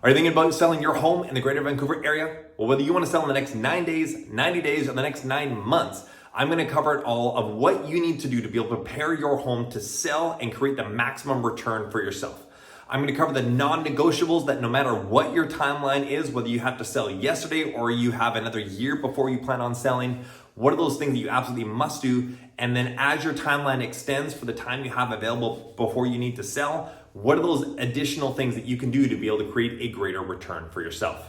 Are you thinking about selling your home in the Greater Vancouver area? Well, whether you want to sell in the next 9 days, 90 days, or the next 9 months, I'm going to cover it all of what you need to do to be able to prepare your home to sell and create the maximum return for yourself. I'm going to cover the non-negotiables that no matter what your timeline is, whether you have to sell yesterday or you have another year before you plan on selling, what are those things that you absolutely must do? And then as your timeline extends for the time you have available before you need to sell, what are those additional things that you can do to be able to create a greater return for yourself?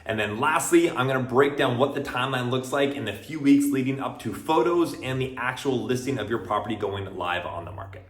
And then lastly, I'm going to break down what the timeline looks like in the few weeks leading up to photos and the actual listing of your property going live on the market.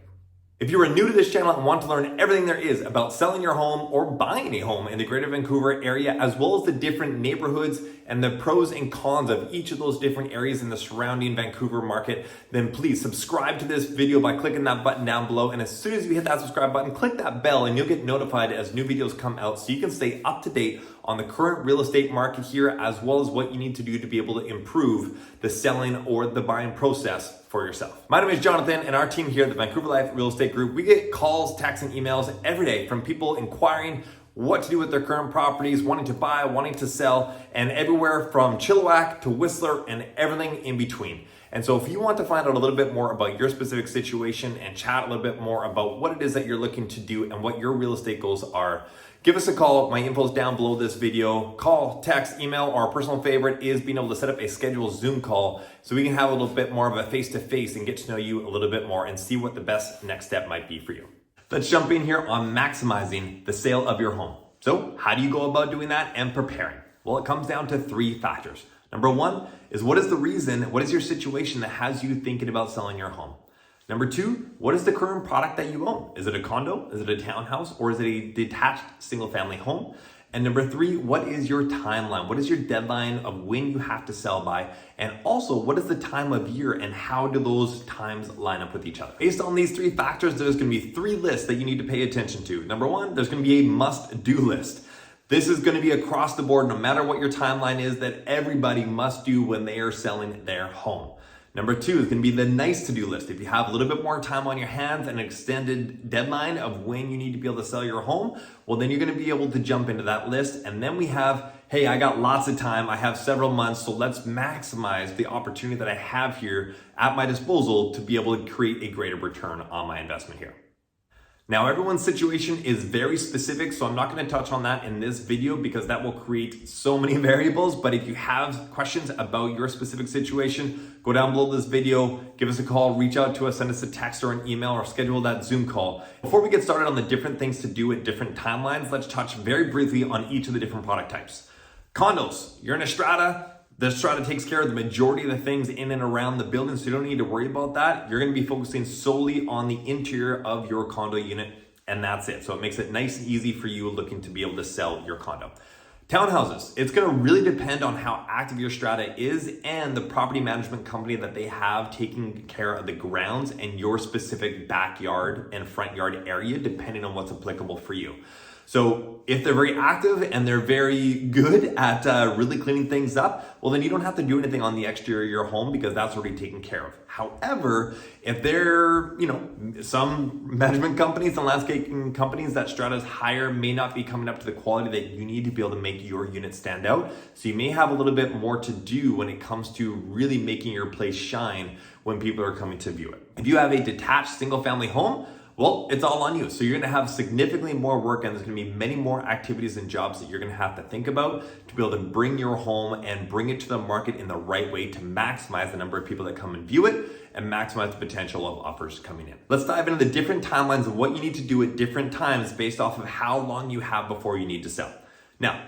If you are new to this channel and want to learn everything there is about selling your home or buying a home in the Greater Vancouver area, as well as the different neighborhoods and the pros and cons of each of those different areas in the surrounding Vancouver market, then please subscribe to this video by clicking that button down below. And as soon as you hit that subscribe button, click that bell and you'll get notified as new videos come out so you can stay up to date on the current real estate market here, as well as what you need to do to be able to improve the selling or the buying process for yourself. My name is Jonathan, and our team here at the Vancouver Life Real Estate Group, we get calls, texts, and emails every day from people inquiring what to do with their current properties, wanting to buy, wanting to sell, and everywhere from Chilliwack to Whistler and everything in between. And so if you want to find out a little bit more about your specific situation and chat a little bit more about what it is that you're looking to do and what your real estate goals are, give us a call. My info is down below this video. Call, text, email, or our personal favorite is being able to set up a scheduled Zoom call so we can have a little bit more of a face-to-face and get to know you a little bit more and see what the best next step might be for you. Let's jump in here on maximizing the sale of your home. So how do you go about doing that and preparing? Well, it comes down to 3 factors. Number 1 is what is the reason, what is your situation that has you thinking about selling your home? Number 2, what is the current product that you own? Is it a condo? Is it a townhouse? Or is it a detached single family home? And number 3, what is your timeline? What is your deadline of when you have to sell by? And also, what is the time of year and how do those times line up with each other? Based on these 3 factors, there's gonna be 3 lists that you need to pay attention to. Number 1, there's gonna be a must-do list. This is gonna be across the board, no matter what your timeline is, that everybody must do when they are selling their home. Number 2 is going to be the nice to-do list. If you have a little bit more time on your hands and an extended deadline of when you need to be able to sell your home, well, then you're going to be able to jump into that list. And then we have, hey, I got lots of time. I have several months, so let's maximize the opportunity that I have here at my disposal to be able to create a greater return on my investment here. Now, everyone's situation is very specific, so I'm not going to touch on that in this video because that will create so many variables. But if you have questions about your specific situation, go down below this video, give us a call, reach out to us, send us a text or an email, or schedule that Zoom call. Before we get started on the different things to do at different timelines, let's touch very briefly on each of the different product types. Condos, you're in a strata. The strata takes care of the majority of the things in and around the building, so you don't need to worry about that. You're gonna be focusing solely on the interior of your condo unit, and that's it. So it makes it nice and easy for you looking to be able to sell your condo. Townhouses, it's gonna really depend on how active your strata is and the property management company that they have taking care of the grounds and your specific backyard and front yard area, depending on what's applicable for you. So if they're very active and they're very good at really cleaning things up, well, then you don't have to do anything on the exterior of your home because that's already taken care of. However, if they're, some management companies and landscaping companies that stratas hire may not be coming up to the quality that you need to be able to make your unit stand out. So you may have a little bit more to do when it comes to really making your place shine when people are coming to view it. If you have a detached single family home, well, it's all on you. So you're gonna have significantly more work and there's gonna be many more activities and jobs that you're gonna have to think about to be able to bring your home and bring it to the market in the right way to maximize the number of people that come and view it and maximize the potential of offers coming in. Let's dive into the different timelines of what you need to do at different times based off of how long you have before you need to sell. Now,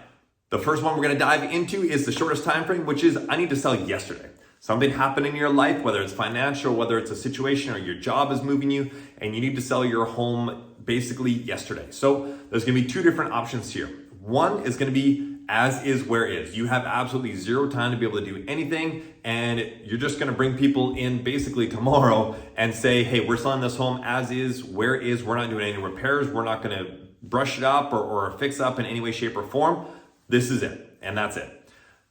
the first one we're gonna dive into is the shortest time frame, which is I need to sell yesterday. Something happened in your life, whether it's financial, whether it's a situation or your job is moving you and you need to sell your home basically yesterday. So there's gonna be 2 different options here. One is gonna be as is, where is. You have absolutely 0 time to be able to do anything and you're just gonna bring people in basically tomorrow and say, hey, we're selling this home as is, where is, we're not doing any repairs, we're not gonna brush it up or fix up in any way, shape, or form. This is it, and that's it.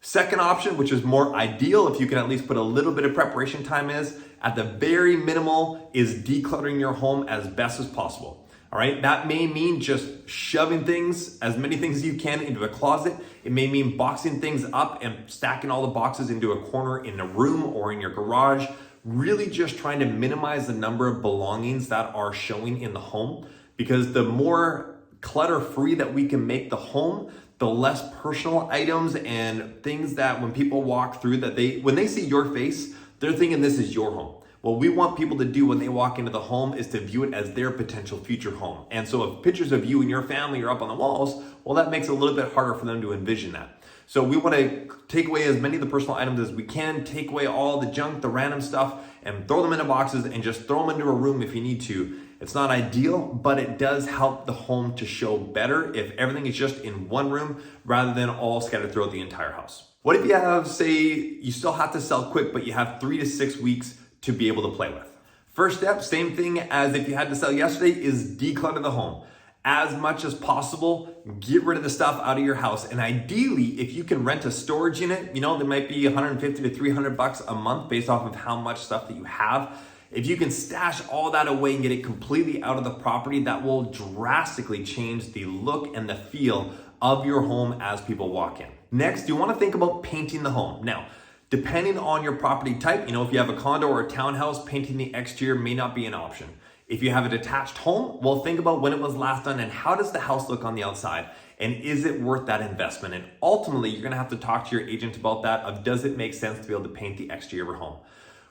Second option, which is more ideal if you can at least put a little bit of preparation time, is at the very minimal is decluttering your home as best as possible. All right, that may mean just shoving things, as many things as you can, into a closet. It may mean boxing things up and stacking all the boxes into a corner in a room or in your garage. Really just trying to minimize the number of belongings that are showing in the home, because the more clutter-free that we can make the home, the less personal items and things that when people walk through, that when they see your face, they're thinking this is your home. What we want people to do when they walk into the home is to view it as their potential future home. And so if pictures of you and your family are up on the walls, well, that makes it a little bit harder for them to envision that. So we want to take away as many of the personal items as we can, take away all the junk, the random stuff, and throw them into boxes and just throw them into a room if you need to. It's not ideal, but it does help the home to show better if everything is just in one room rather than all scattered throughout the entire house. What if you have, say, you still have to sell quick, but you have 3 to 6 weeks to be able to play with? First step, same thing as if you had to sell yesterday, is declutter the home. As much as possible, get rid of the stuff out of your house. And ideally, if you can rent a storage unit, there might be $150 to $300 a month based off of how much stuff that you have. If you can stash all that away and get it completely out of the property, that will drastically change the look and the feel of your home as people walk in. Next, you want to think about painting the home. Now, depending on your property type, if you have a condo or a townhouse, painting the exterior may not be an option. If you have a detached home, well, think about when it was last done and how does the house look on the outside, and is it worth that investment? And ultimately, you're gonna have to talk to your agent about that, of does it make sense to be able to paint the exterior of your home?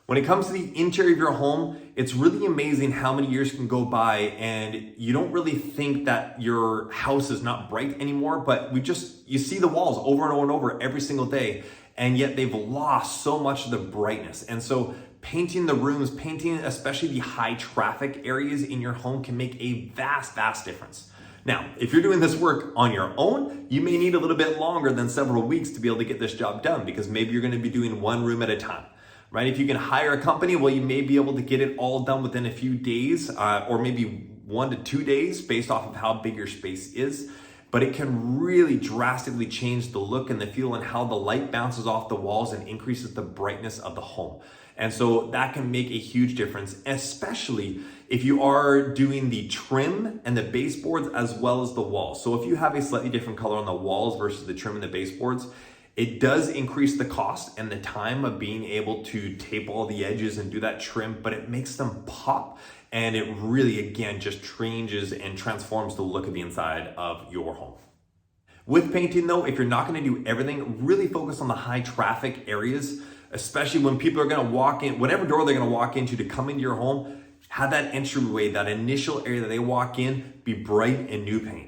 When it comes to the interior of your home, it's really amazing how many years can go by and you don't really think that your house is not bright anymore, but you see the walls over and over and over every single day, and yet they've lost so much of the brightness. And so painting the rooms, painting especially the high traffic areas in your home can make a vast, vast difference. Now, if you're doing this work on your own, you may need a little bit longer than several weeks to be able to get this job done, because maybe you're going to be doing one room at a time. Right? If you can hire a company, well, you may be able to get it all done within a few days, or maybe 1 to 2 days based off of how big your space is. But it can really drastically change the look and the feel and how the light bounces off the walls and increases the brightness of the home. And so that can make a huge difference, especially if you are doing the trim and the baseboards as well as the walls. So if you have a slightly different color on the walls versus the trim and the baseboards, it does increase the cost and the time of being able to tape all the edges and do that trim, but it makes them pop. And it really, again, just changes and transforms the look of the inside of your home. With painting though, if you're not gonna do everything, really focus on the high traffic areas, especially when people are gonna walk in, whatever door they're gonna walk into to come into your home, have that entryway, that initial area that they walk in, be bright and new paint.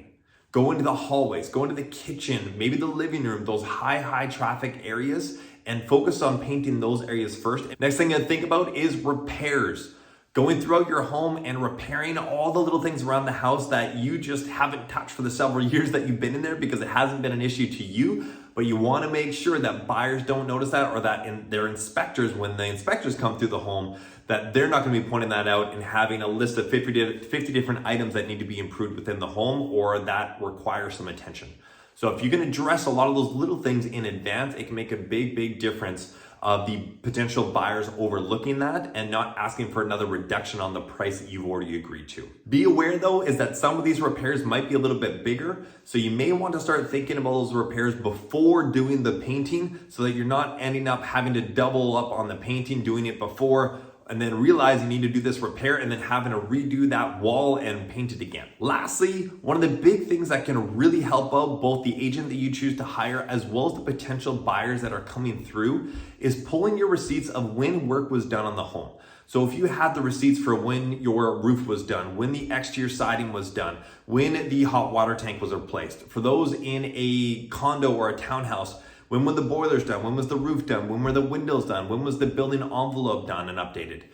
Go into the hallways, go into the kitchen, maybe the living room, those high traffic areas, and focus on painting those areas first. Next thing to think about is repairs. Going throughout your home and repairing all the little things around the house that you just haven't touched for the several years that you've been in there because it hasn't been an issue to you, but you want to make sure that buyers don't notice that, or that their inspectors, when the inspectors come through the home, that they're not going to be pointing that out and having a list of 50 different items that need to be improved within the home or that require some attention. So if you can address a lot of those little things in advance, it can make a big difference of the potential buyers overlooking that and not asking for another reduction on the price that you've already agreed to. Be aware though, is that some of these repairs might be a little bit bigger. So you may want to start thinking about those repairs before doing the painting so that you're not ending up having to double up on the painting, doing it before, and then realize you need to do this repair and then having to redo that wall and paint it again. Lastly, one of the big things that can really help out both the agent that you choose to hire as well as the potential buyers that are coming through is pulling your receipts of when work was done on the home. So if you have the receipts for when your roof was done, when the exterior siding was done, when the hot water tank was replaced, for those in a condo or a townhouse, when were the boilers done? When was the roof done? When were the windows done? When was the building envelope done and updated?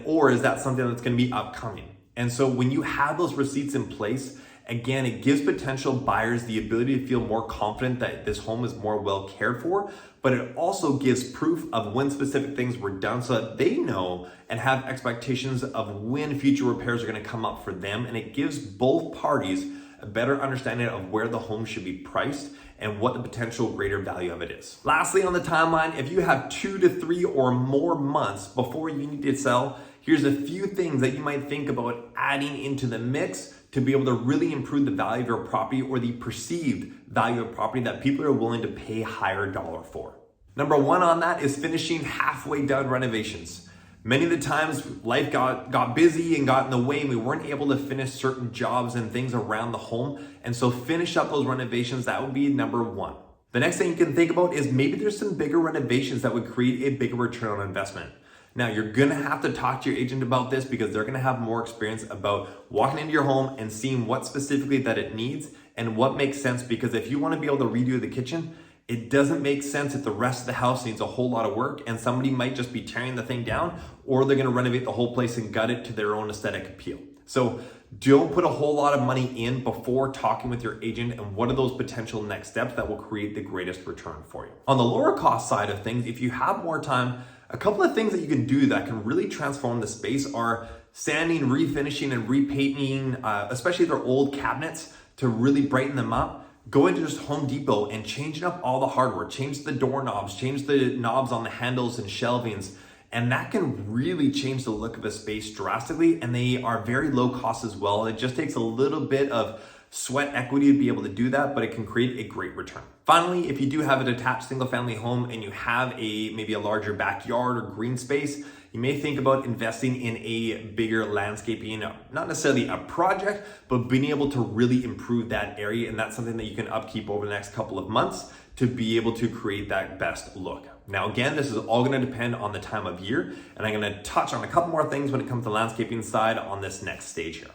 Or is that something that's going to be upcoming? And so when you have those receipts in place, again, it gives potential buyers the ability to feel more confident that this home is more well cared for, but it also gives proof of when specific things were done so that they know and have expectations of when future repairs are going to come up for them. And it gives both parties a better understanding of where the home should be priced and what the potential greater value of it is. Lastly, on the timeline, if you have 2 to 3 or more months before you need to sell, here's a few things that you might think about adding into the mix to be able to really improve the value of your property or the perceived value of property that people are willing to pay higher dollar for. Number one on that is finishing halfway done renovations. Many of the times life got busy and got in the way and we weren't able to finish certain jobs and things around the home. And so finish up those renovations, that would be number one. The next thing you can think about is maybe there's some bigger renovations that would create a bigger return on investment. Now you're gonna have to talk to your agent about this because they're gonna have more experience about walking into your home and seeing what specifically that it needs and what makes sense, because if you wanna be able to redo the kitchen, it doesn't make sense if the rest of the house needs a whole lot of work and somebody might just be tearing the thing down, or they're gonna renovate the whole place and gut it to their own aesthetic appeal. So don't put a whole lot of money in before talking with your agent and what are those potential next steps that will create the greatest return for you. On the lower cost side of things, if you have more time, a couple of things that you can do that can really transform the space are sanding, refinishing, and repainting, especially their old cabinets, to really brighten them up. Go into just Home Depot and changing up all the hardware, change the doorknobs, change the knobs on the handles and shelvings, and that can really change the look of a space drastically, and they are very low cost as well. It just takes a little bit of sweat equity to be able to do that, but it can create a great return. Finally, if you do have a detached single family home and you have maybe a larger backyard or green space, you may think about investing in a bigger landscaping, not necessarily a project, but being able to really improve that area. And that's something that you can upkeep over the next couple of months to be able to create that best look. Now, again, this is all gonna depend on the time of year, and I'm gonna touch on a couple more things when it comes to the landscaping side on this next stage here.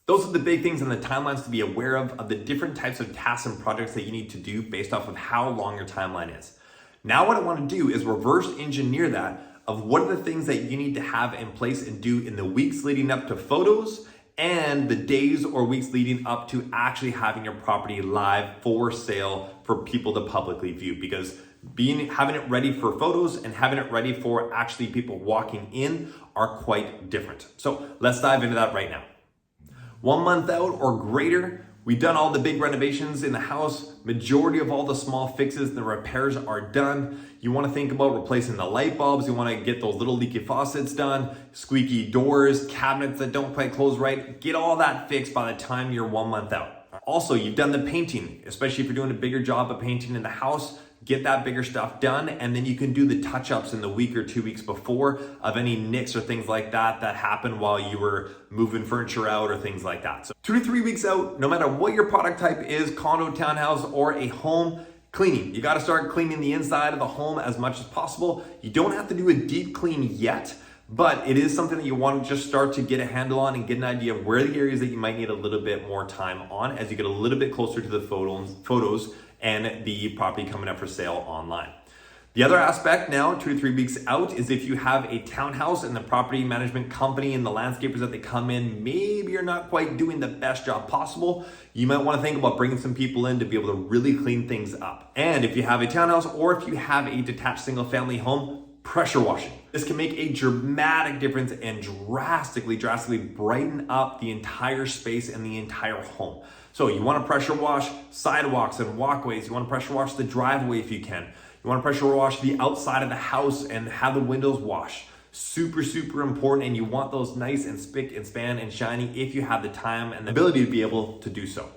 Those are the big things and the timelines to be aware of the different types of tasks and projects that you need to do based off of how long your timeline is. Now what I want to do is reverse engineer that of what are the things that you need to have in place and do in the weeks leading up to photos and the days or weeks leading up to actually having your property live for sale for people to publicly view, because having it ready for photos and having it ready for actually people walking in are quite different. So let's dive into that right now. 1 month out or greater, we've done all the big renovations in the house. Majority of all the small fixes and the repairs are done. You want to think about replacing the light bulbs. You want to get those little leaky faucets done, squeaky doors, cabinets that don't quite close right. Get all that fixed by the time you're 1 month out. Also, you've done the painting, especially if you're doing a bigger job of painting in the house. Get that bigger stuff done, and then you can do the touch-ups in the week or 2 weeks before of any nicks or things like that that happened while you were moving furniture out or things like that. So 2 to 3 weeks out, no matter what your product type is, condo, townhouse, or a home, cleaning. You gotta start cleaning the inside of the home as much as possible. You don't have to do a deep clean yet, but it is something that you want to just start to get a handle on and get an idea of where the areas that you might need a little bit more time on as you get a little bit closer to the photos and the property coming up for sale online. The other aspect now, 2 to 3 weeks out, is if you have a townhouse and the property management company and the landscapers that they come in, maybe you're not quite doing the best job possible. You might want to think about bringing some people in to be able to really clean things up. And if you have a townhouse or if you have a detached single family home, pressure washing. This can make a dramatic difference and drastically brighten up the entire space and the entire home. So you want to pressure wash sidewalks and walkways. You want to pressure wash the driveway if you can. You want to pressure wash the outside of the house and have the windows washed. Super important, and you want those nice and spick and span and shiny if you have the time and the ability to be able to do so.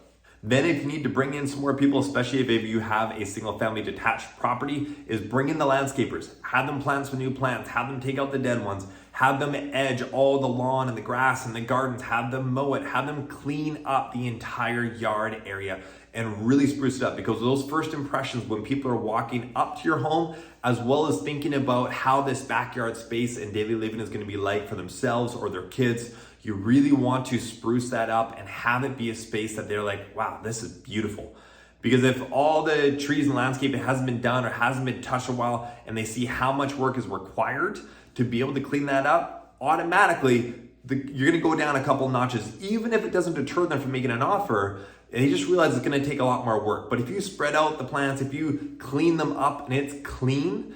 Then if you need to bring in some more people, especially if you have a single family detached property, is bring in the landscapers. Have them plant some new plants, have them take out the dead ones, have them edge all the lawn and the grass and the gardens, have them mow it, have them clean up the entire yard area and really spruce it up, because those first impressions when people are walking up to your home, as well as thinking about how this backyard space and daily living is going to be like for themselves or their kids, you really want to spruce that up and have it be a space that they're like, wow, this is beautiful. Because if all the trees and landscaping hasn't been done or hasn't been touched a while and they see how much work is required to be able to clean that up, automatically you're going to go down a couple notches, even if it doesn't deter them from making an offer. And you just realize it's going to take a lot more work. But if you spread out the plants, if you clean them up and it's clean,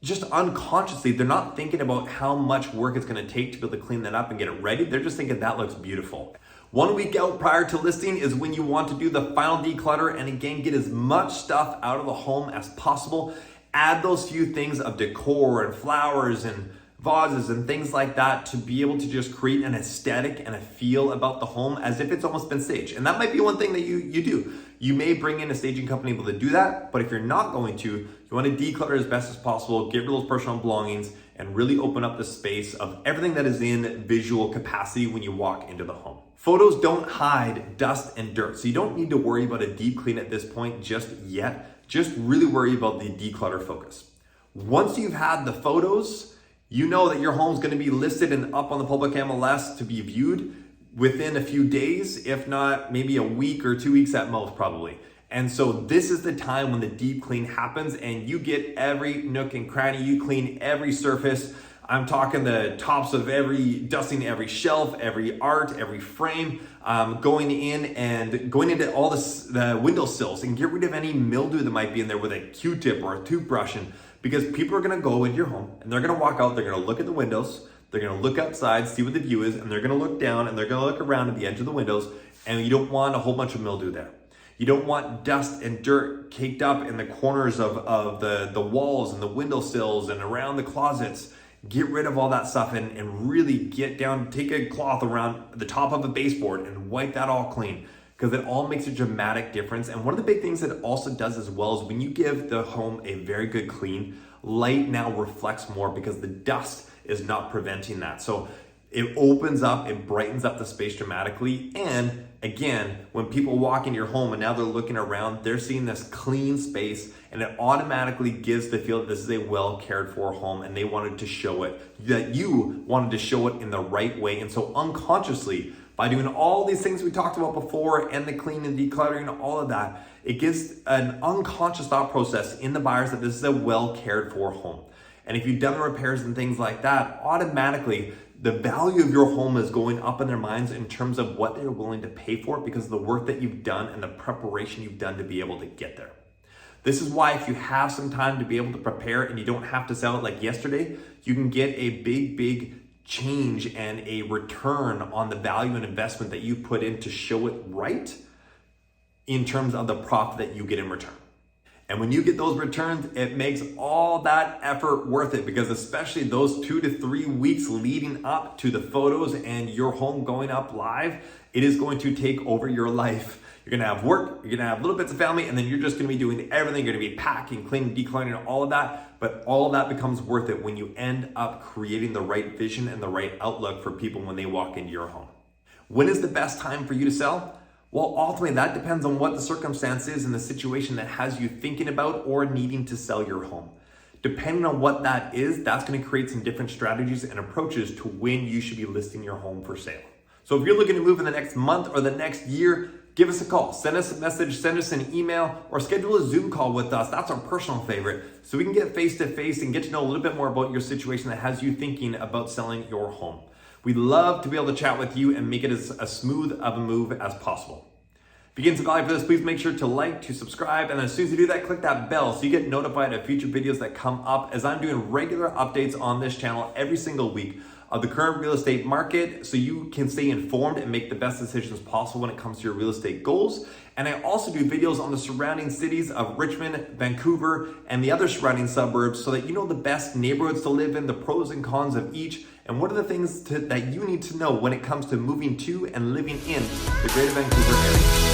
just unconsciously, they're not thinking about how much work it's going to take to be able to clean that up and get it ready. They're just thinking that looks beautiful. 1 week out prior to listing is when you want to do the final declutter and again, get as much stuff out of the home as possible. Add those few things of decor and flowers and vases and things like that to be able to just create an aesthetic and a feel about the home as if it's almost been staged. And that might be one thing that you do. You may bring in a staging company able to do that, but if you're not going to, you want to declutter as best as possible, get rid of those personal belongings, and really open up the space of everything that is in visual capacity when you walk into the home. Photos don't hide dust and dirt, so you don't need to worry about a deep clean at this point just yet. Just really worry about the declutter focus. Once you've had the photos, you know that your home's going to be listed and up on the public MLS to be viewed within a few days, if not maybe a week or 2 weeks at most, probably. And so this is the time when the deep clean happens and you get every nook and cranny, you clean every surface. I'm talking the tops of dusting every shelf, every art, every frame, going into all the windowsills and get rid of any mildew that might be in there with a Q-tip or a toothbrush. Because people are gonna go into your home and they're gonna walk out, they're gonna look at the windows, they're gonna look outside, see what the view is, and they're gonna look down and they're gonna look around at the edge of the windows, and you don't want a whole bunch of mildew there. You don't want dust and dirt caked up in the corners of the walls and the windowsills and around the closets. Get rid of all that stuff and really get down, take a cloth around the top of a baseboard and wipe that all clean, because it all makes a dramatic difference. And one of the big things that it also does as well is when you give the home a very good clean, light now reflects more because the dust is not preventing that. So it opens up, it brightens up the space dramatically. And again, when people walk into your home and now they're looking around, they're seeing this clean space, and it automatically gives the feel that this is a well cared for home and they wanted to show it, that you wanted to show it in the right way. And so unconsciously, by doing all these things we talked about before and the clean and decluttering, all of that, it gives an unconscious thought process in the buyers that this is a well cared for home. And if you've done the repairs and things like that, automatically the value of your home is going up in their minds in terms of what they're willing to pay for it because of the work that you've done and the preparation you've done to be able to get there. This is why if you have some time to be able to prepare and you don't have to sell it like yesterday, you can get a big change and a return on the value and investment that you put in to show it right in terms of the profit that you get in return. And when you get those returns, it makes all that effort worth it, because especially those 2 to 3 weeks leading up to the photos and your home going up live, it is going to take over your life. You're gonna have work, you're gonna have little bits of family, and then you're just gonna be doing everything. You're gonna be packing, cleaning, decluttering, all of that. But all of that becomes worth it when you end up creating the right vision and the right outlook for people when they walk into your home. When is the best time for you to sell? Well, ultimately, that depends on what the circumstance is and the situation that has you thinking about or needing to sell your home. Depending on what that is, that's gonna create some different strategies and approaches to when you should be listing your home for sale. So if you're looking to move in the next month or the next year, give us a call, send us a message, send us an email, or schedule a Zoom call with us. That's our personal favorite. So we can get face to face and get to know a little bit more about your situation that has you thinking about selling your home. We'd love to be able to chat with you and make it as smooth of a move as possible. If you get some value for this, please make sure to like, to subscribe, and as soon as you do that, click that bell so you get notified of future videos that come up, as I'm doing regular updates on this channel every single week of the current real estate market, so you can stay informed and make the best decisions possible when it comes to your real estate goals. And I also do videos on the surrounding cities of Richmond, Vancouver, and the other surrounding suburbs, so that you know the best neighborhoods to live in, the pros and cons of each, and what are the things that you need to know when it comes to moving to and living in the Greater Vancouver area.